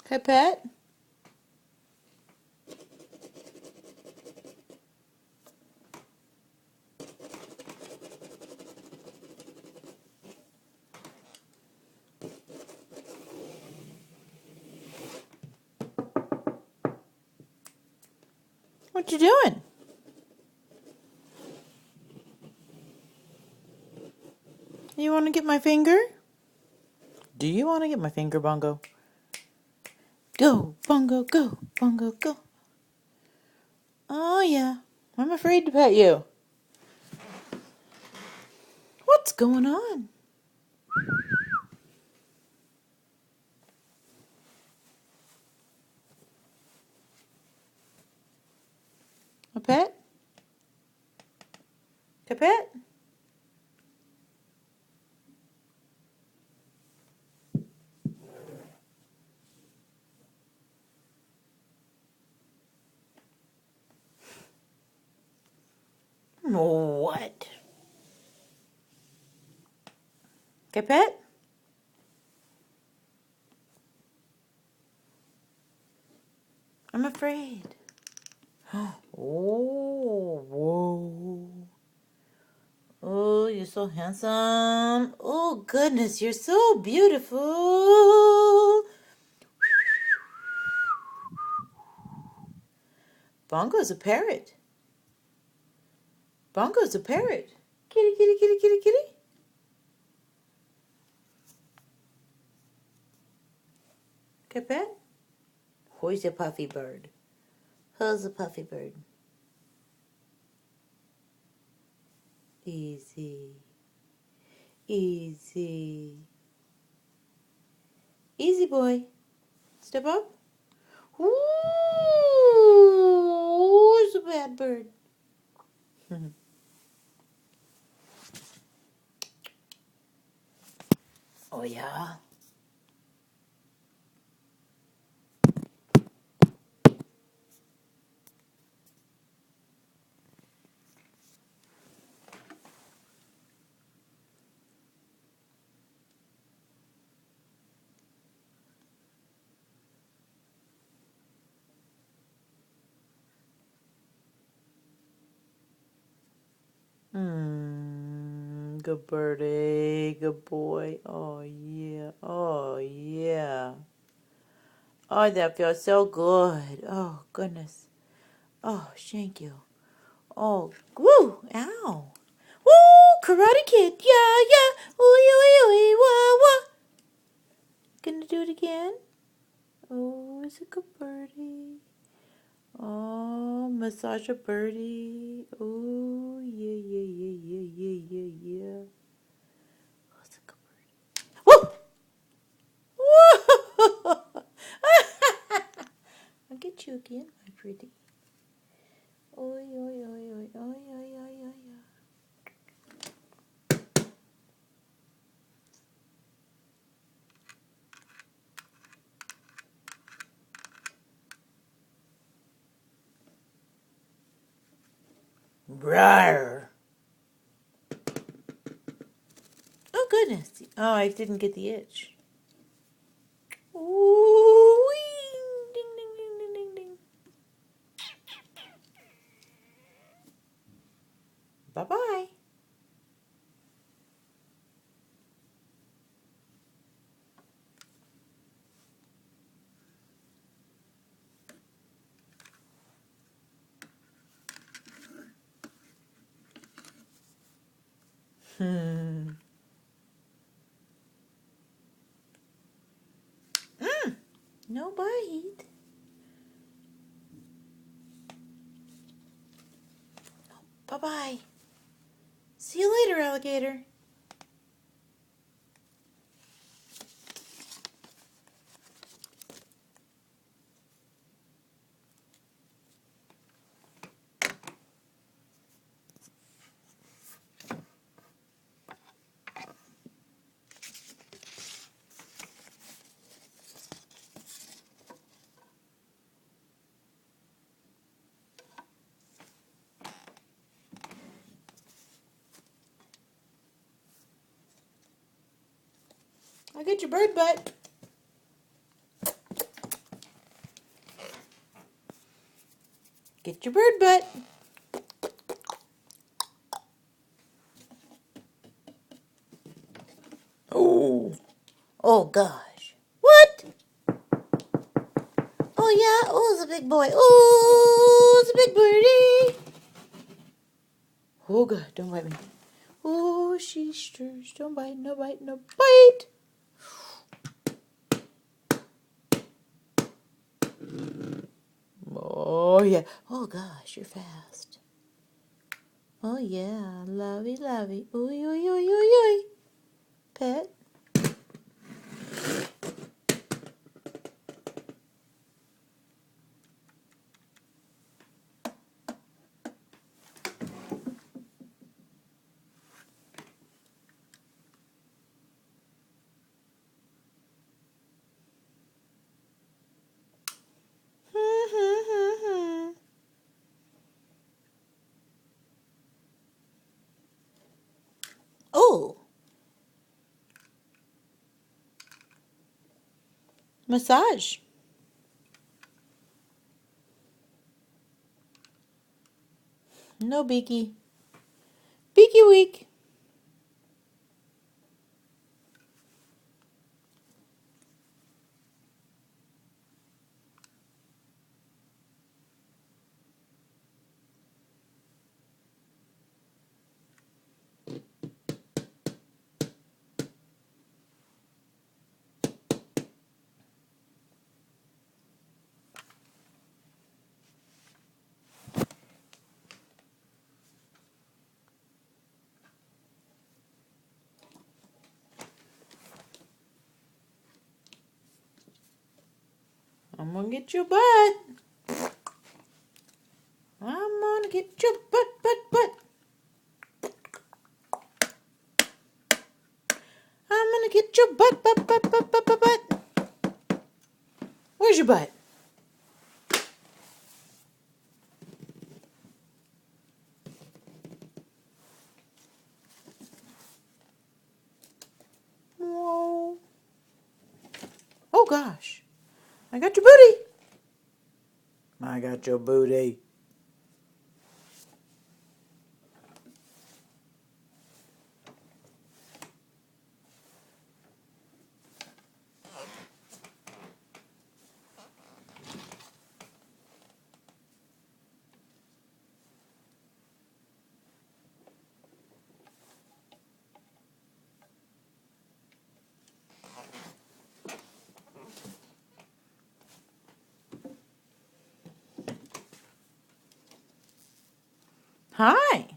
Hey, Pet. What you doing? You want to get my finger? Do you want to get my finger, Bongo? Go, Bongo, go, Bongo, go. Oh, yeah. I'm afraid to pet you. What's going on? A pet? A pet? What? A pet? I'm afraid. Oh, whoa. Oh, you're so handsome. Oh, goodness, you're so beautiful. Bongo's a parrot. Bongo's a parrot. Kitty, kitty, kitty, kitty, kitty. Okay, pet? Who's a puffy bird? Who's a puffy bird? Easy. Easy. Easy, boy. Step up. Ooh, who's a bad bird? Oh, yeah. Good birdie. Good boy. Oh, yeah. Oh, yeah. Oh, that feels so good. Oh, goodness. Oh, thank you. Oh, woo, ow. Woo, Karate Kid. Yeah, yeah. Ooh, ooh, ooh, wah, wah. Gonna do it again? Oh, it's a good birdie. Oh, massage a birdie. Oh, yeah, yeah, yeah, yeah, yeah, yeah, yeah. Oh, it's a good birdie. Woo! Woo! I'll get you again, my pretty. Oi, oi, oi, oi, oi, oi, oi, oi, oi. Rawr. Oh, goodness. Oh, I didn't get the itch. Ooh, wing. Ding, ding, ding, ding, ding, ding. Bye-bye. No bite. Bye-bye. See you later, alligator. I'll get your bird butt. Get your bird butt. Oh. Oh, gosh. What? Oh, yeah. Oh, it's a big boy. Oh, it's a big birdie. Oh, God. Don't bite me. Oh, she stirs. Don't bite. No bite. No bite. Oh, yeah. Oh, gosh. You're fast. Oh, yeah. Lovey, lovey. Oy, oy, oy, oy, oy. Pet. Oh. Massage. No beaky. Beaky week. I'm gonna get your butt. I'm gonna get your butt. I'm gonna get your butt. Where's your butt? Whoa. Oh gosh. I got your booty. I got your booty. Hi.